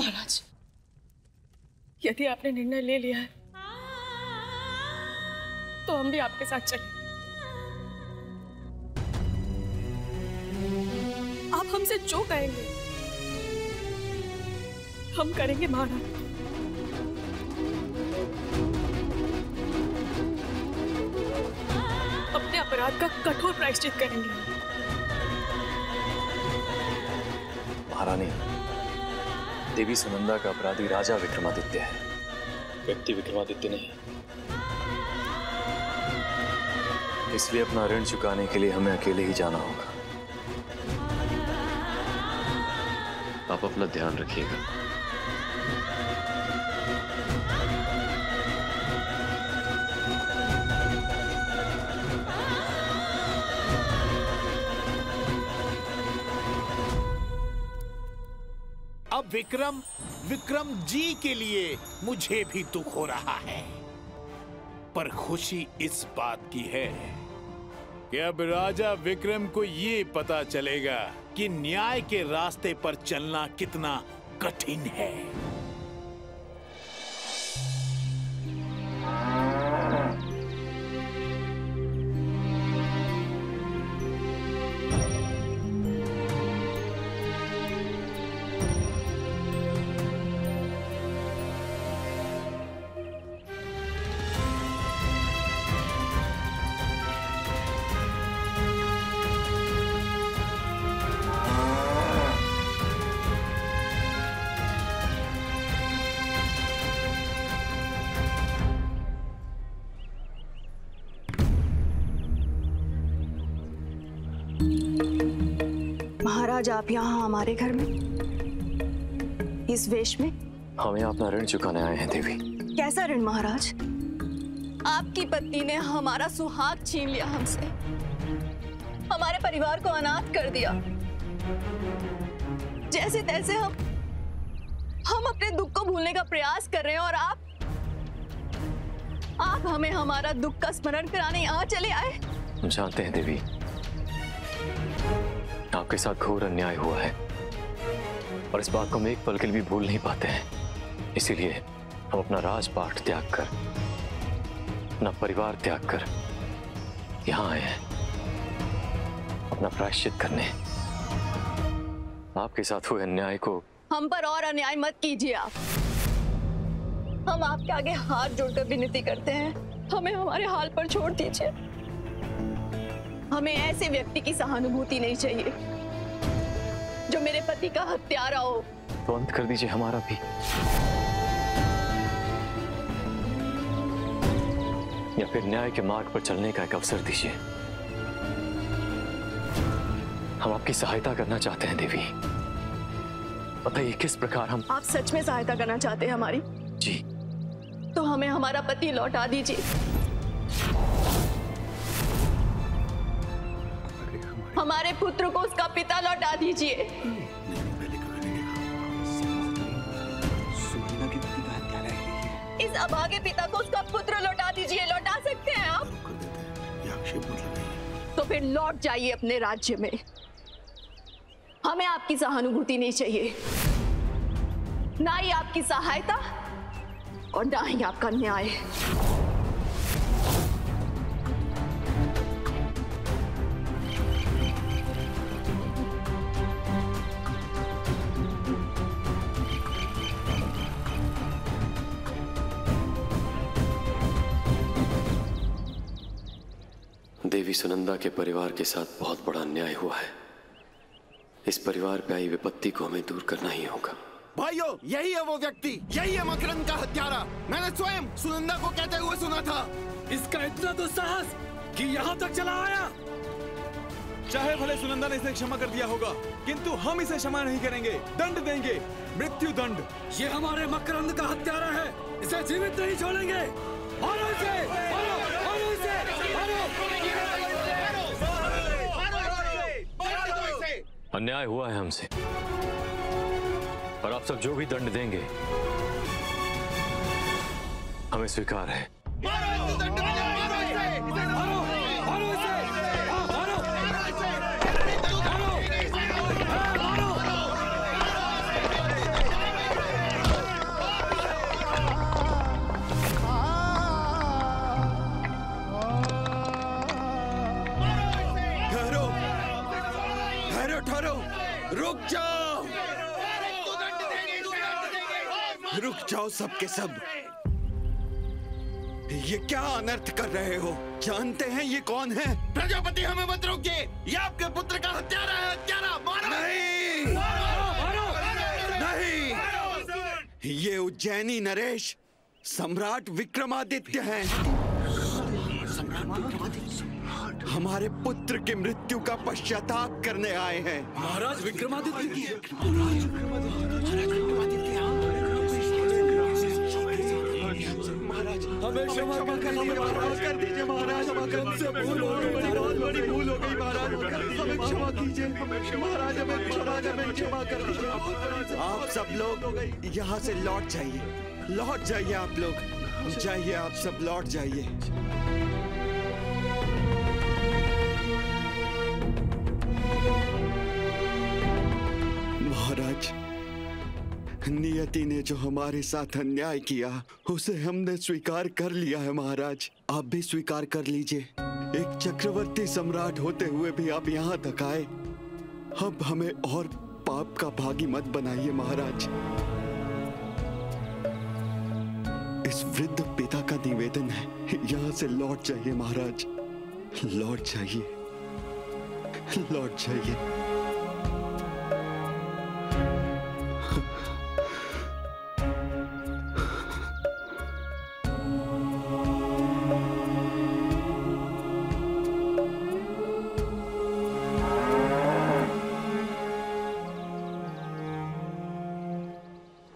महाराज, यदि आपने निर्णय ले लिया है तो हम भी आपके साथ चलें। आप हमसे जो कहेंगे हम करेंगे महाराज। अपने अपराध का कठोर प्रायश्चित करेंगे। महारानी, देवी सुनंदा का अपराधी राजा विक्रमादित्य है, व्यक्ति विक्रमादित्य नहीं। इसलिए अपना ऋण चुकाने के लिए हमें अकेले ही जाना होगा। आप अपना ध्यान रखिएगा। अब विक्रम जी के लिए मुझे भी दुख हो रहा है, पर खुशी इस बात की है कि अब राजा विक्रम को ये पता चलेगा कि न्याय के रास्ते पर चलना कितना कठिन है। महाराज, आप यहाँ हमारे घर में इस वेश में? हम यहाँ अपना ऋण चुकाने आए हैं देवी। कैसा ऋण महाराज? आपकी पत्नी ने हमारा सुहाग छीन लिया हमसे, हमारे परिवार को अनाथ कर दिया। जैसे तैसे हम अपने दुख को भूलने का प्रयास कर रहे हैं और आप हमें हमारा दुख का स्मरण कराने यहाँ चले आए। हम जानते हैं देवी, आपके साथ घोर अन्याय हुआ है और इस बात को हम एक पल के लिए भी भूल नहीं पाते हैं। इसीलिए हम अपना राजपाट त्याग कर, अपना परिवार त्याग कर यहाँ आए हैं अपना प्रायश्चित करने। आपके साथ हुए अन्याय को हम पर और अन्याय मत कीजिए आप। हम आपके आगे हाथ जोड़कर विनती करते हैं, हमें हमारे हाल पर छोड़ दीजिए। हमें ऐसे व्यक्ति की सहानुभूति नहीं चाहिए जो मेरे पति का हत्यारा हो। तो अंत कर दीजिए हमारा भी, या फिर न्याय के मार्ग पर चलने का एक अवसर दीजिए। हम आपकी सहायता करना चाहते हैं देवी। बताइए किस प्रकार हम। आप सच में सहायता करना चाहते हैं हमारी? जी। तो हमें हमारा पति लौटा दीजिए। हमारे पुत्र को उसका पिता लौटा दीजिए। इस अभागे पिता को उसका पुत्र लौटा दीजिए। लौटा सकते हैं आप? तो फिर लौट जाइए अपने राज्य में। हमें आपकी सहानुभूति नहीं चाहिए, ना ही आपकी सहायता और ना ही आपका न्याय। देवी सुनंदा के परिवार के साथ बहुत बड़ा अन्याय हुआ है। इस परिवार पे आई विपत्ति को हमें दूर करना ही होगा। भाइयों, यही है वो व्यक्ति, यही है मकरंद का हत्यारा। मैंने स्वयं सुनंदा को कहते हुए सुना था। इसका इतना तो साहस कि यहाँ तक चला आया। चाहे भले सुनंदा ने इसे क्षमा कर दिया होगा, किंतु हम इसे क्षमा नहीं करेंगे। दंड देंगे, मृत्यु दंड। ये हमारे मकरंद का हत्यारा है, इसे जीवित नहीं छोड़ेंगे। मारो इसे, मारो, मारो इसे, मारो। अन्याय हुआ है हमसे, और आप सब जो भी दंड देंगे हमें स्वीकार है। ठहरो, रुक जाओ, रुक जाओ सबके सब। ये क्या अनर्थ कर रहे हो? जानते हैं ये कौन है? प्रजापति, हमें मत रोकिए, ये आपके पुत्र का हत्यारा है, हत्यारा। मारो! नहीं, नहीं, ये उज्जैनी नरेश सम्राट विक्रमादित्य हैं। हमारे पुत्र की मृत्यु का पश्चाताप करने आए हैं। महाराज विक्रमादित्य की हमें क्षमा कर दीजिए महाराज, हमसे भूल हो गई, बहुत बड़ी भूल हो गई महाराज, हमें क्षमा कीजिए महाराज, हमें क्षमा कर दीजिए। आप सब लोग यहाँ से लौट जाइए, लौट जाइए आप लोग, जाइए आप सब लौट जाइए। महाराज, नियति ने जो हमारे साथ अन्याय किया उसे हमने स्वीकार कर लिया है महाराज, आप भी स्वीकार कर लीजिए। एक चक्रवर्ती सम्राट होते हुए भी आप यहाँ तक आए, अब हमें और पाप का भागी मत बनाइए महाराज। इस वृद्ध पिता का निवेदन है, यहाँ से लौट जाइए महाराज, लौट जाइए, लौट जाइए।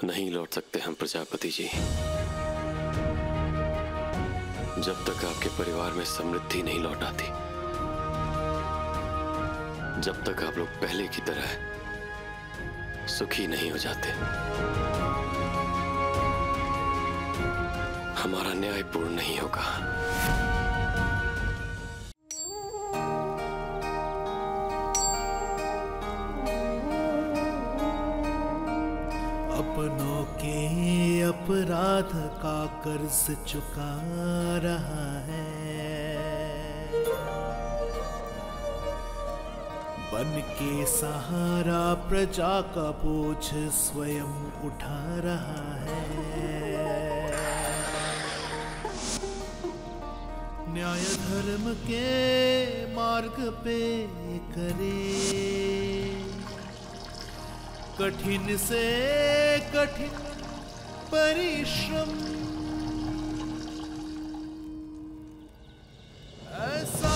नहीं लौट सकते हम प्रजापति जी। जब तक आपके परिवार में समृद्धि नहीं लौट आती, जब तक आप लोग पहले की तरह सुखी नहीं हो जाते, हमारा न्याय पूर्ण नहीं होगा। अपनों के अपराध का कर्ज चुका रहा है, बन के सहारा प्रजा का बोझ स्वयं उठा रहा है। न्याय धर्म के मार्ग पे करे कठिन से कठिन परिश्रम, ऐसा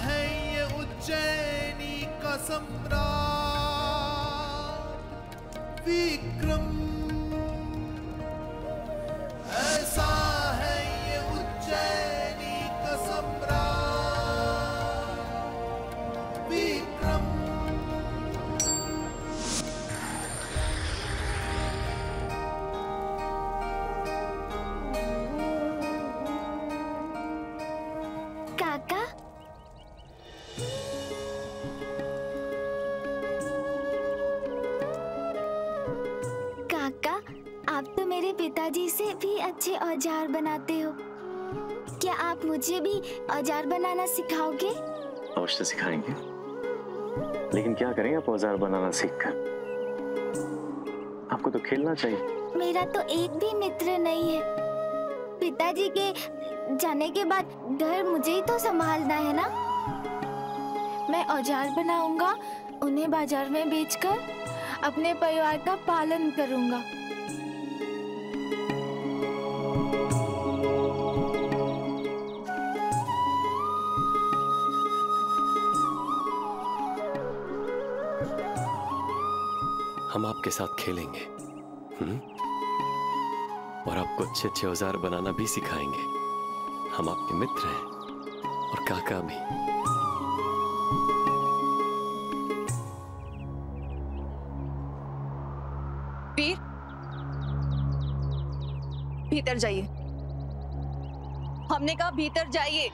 है ये उज्जैनी का सम्राट विक्रम, ऐसा है ये उज्जैनी का सम्राट विक्रम। काका, काका, आप तो मेरे पिताजी से भी अच्छे औजार बनाते हो। क्या आप मुझे भी औजार बनाना सिखाओगे? अवश्य सिखाएंगे, लेकिन क्या करें आप औजार बनाना सीखकर? आपको तो खेलना चाहिए। मेरा तो एक भी मित्र नहीं है। पिताजी के जाने के बाद घर मुझे ही तो संभालना है ना। मैं औजार बनाऊंगा, उन्हें बाजार में बेचकर अपने परिवार का पालन करूंगा। हम आपके साथ खेलेंगे, और आपको अच्छे अच्छे औजार बनाना भी सिखाएंगे। हम आपके मित्र हैं और काका भी। वीर, भीतर जाइए। हमने कहा भीतर जाइए।